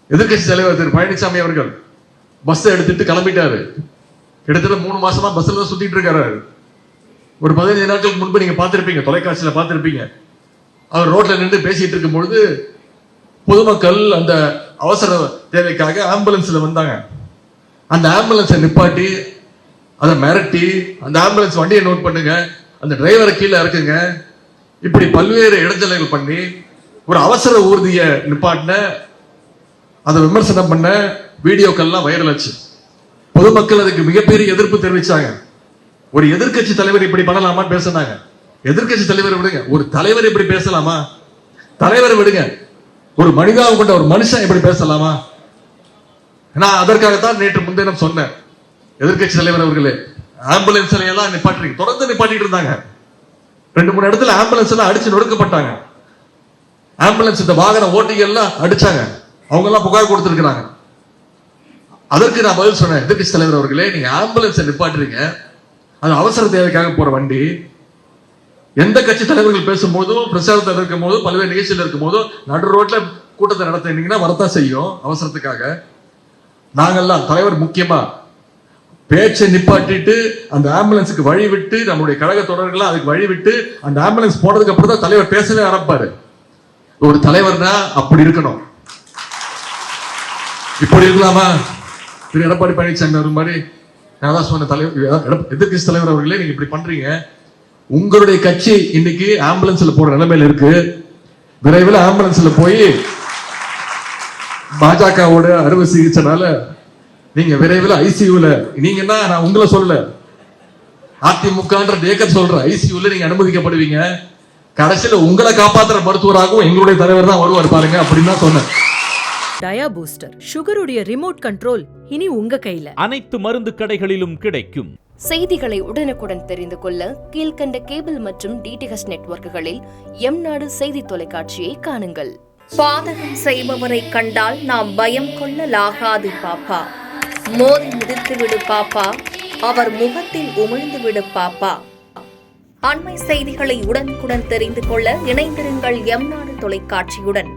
எதிர்கட்சி தலைவர் திரு பழனிசாமி அவர்கள் பஸ் எடுத்துட்டு கிளம்பிட்டாரு. கிட்டத்தட்ட 3 மாசமா பஸ்ல தான் சுத்திட்டு இருக்காரு. ஒரு 15 நாட்களுக்கு முன்பு நீங்க பார்த்திருப்பீங்க, தொலைக்காட்சியில பார்த்திருப்பீங்க. அவர் ரோட்ல நின்று பேசிட்டு இருக்கும் பொழுது பொதுமக்கள் அந்த அவசர தேவைக்காக ஆம்புலன்ஸ்ல வந்தாங்க. அந்த ஆம்புலன்ஸை நிப்பாட்டி அதை மிரட்டி, அந்த ஆம்புலன்ஸ் வண்டியை நோட் பண்ணுங்க, அந்த டிரைவரை கீழே இறக்குங்க, இப்படி பல்வேறு இடைஞ்சல்கள் பண்ணி ஒரு அவசர ஊர்திய நிப்பாட்டின, அதை விமர்சனம் பண்ண வீடியோக்கள்லாம் வைரல் ஆச்சு. பொதுமக்கள் அதுக்கு மிகப்பெரிய எதிர்ப்பு தெரிவிச்சாங்க. ஒரு எதிர்கட்சி தலைவர் இப்படி பண்ணலாமா பேசினாங்க. எதிர்கட்சி தலைவர் விடுங்க, ஒரு தலைவர் இப்படி பேசலாமா? தலைவர் விடுங்க, ஒரு மனிதாவை கொண்ட ஒரு மனுஷன் இப்படி பேசலாமா? நான் அதற்காகத்தான் நேற்று முன்தினம் சொன்னேன், எதிர்கட்சி தலைவர் அவர்களே, ஆம்புலன்ஸ் எல்லாம் நிப்பாட்டுறீங்க, தொடர்ந்து நிப்பாட்டிட்டு இருந்தாங்க. 2-3 இடத்துல ஆம்புலன்ஸ் எல்லாம் அடிச்சு நொடுக்கப்பட்டாங்க. ஆம்புலன்ஸ் இந்த வாகன ஓட்டிகள் எல்லாம் அடிச்சாங்க, அவங்க எல்லாம் புகார் கொடுத்திருக்கிறாங்க. அதற்கு நான் பதில் சொன்னேன், எதிர்கட்சி தலைவர் அவர்களே, நீங்க ஆம்புலன்ஸ் நிப்பாட்டுறீங்க, அது அவசர தேவைக்காக போற வண்டி. எந்த கட்சி தலைவர்கள் பேசும்போதும், பிரச்சாரத்தில் இருக்கும் போதும், பல்வேறு நிகழ்ச்சியில் இருக்கும் போதும் நடு ரோட்ல கூட்டத்தை நடத்தினீங்கன்னா வரத்தான் செய்யும் அவசரத்துக்காக. நாங்கெல்லாம் தலைவர் முக்கியமா பேச்சை நிப்பாட்டிட்டு அந்த ஆம்புலன்ஸுக்கு வழி விட்டு, நம்முடைய கழக தொடர்கள் அதுக்கு வழி விட்டு அந்த ஆம்புலன்ஸ் போனதுக்கு அப்புறம் தான் தலைவர் பேசவே ஆரம்பிப்பாரு. ஒரு தலைவர்னா அப்படி இருக்கணும். இப்படி இருக்கலாமா? திரு எடப்பாடி பழனிசாமி அவர் மாதிரி நான் தான் சொன்ன தலைவர், எதிர்கட்சி தலைவர் அவர்களே, நீங்க இப்படி பண்றீங்க. உங்களுடைய கட்சி இன்னைக்கு ஆம்புலன்ஸ்ல போற நிலைமையில இருக்கு. விரைவில் ஆம்புலன்ஸ்ல போய் பாஜகவோட அறுவை சிகிச்சைனால நீங்க விரைவில் ஐசியூல, நீங்கன்னா நான் உங்களை சொல்லல, அதிமுக ஏக்கர் சொல்ற ஐசியூல நீங்க அனுமதிக்கப்படுவீங்க. கடைசியில உங்களை காப்பாற்றுற மருத்துவராகவும் எங்களுடைய தலைவர் தான் வருவார் பாருங்க அப்படின்னு தான் சொன்னேன். டயா பூஸ்டர், சுகருடைய ரிமோட் கண்ட்ரோல் இனி உங்க கையில. அனைத்து மருந்து கடைகளிலும் கிடைக்கும். செய்திகளை உடனுக்குடன் தெரிந்து கொள்ள கீழ்கண்ட கேபிள் மற்றும் டிடிஹெச் நெட்வொர்க்குகளில் எம்நாடு செய்தி தொலைக்காட்சியை காணுங்கள். பாதகம் செய்பவரை கண்டால் நாம் பயம் கொள்ளலாகாது பாப்பா. மோதி மிதித்து விடு பாப்பா, அவர் முகத்தில் உமிழ்ந்து விடு பாப்பா. அண்மை செய்திகளை உடனுக்குடன் தெரிந்து கொள்ள இணைந்திருங்கள் எம்நாடு தொலைக்காட்சியுடன்.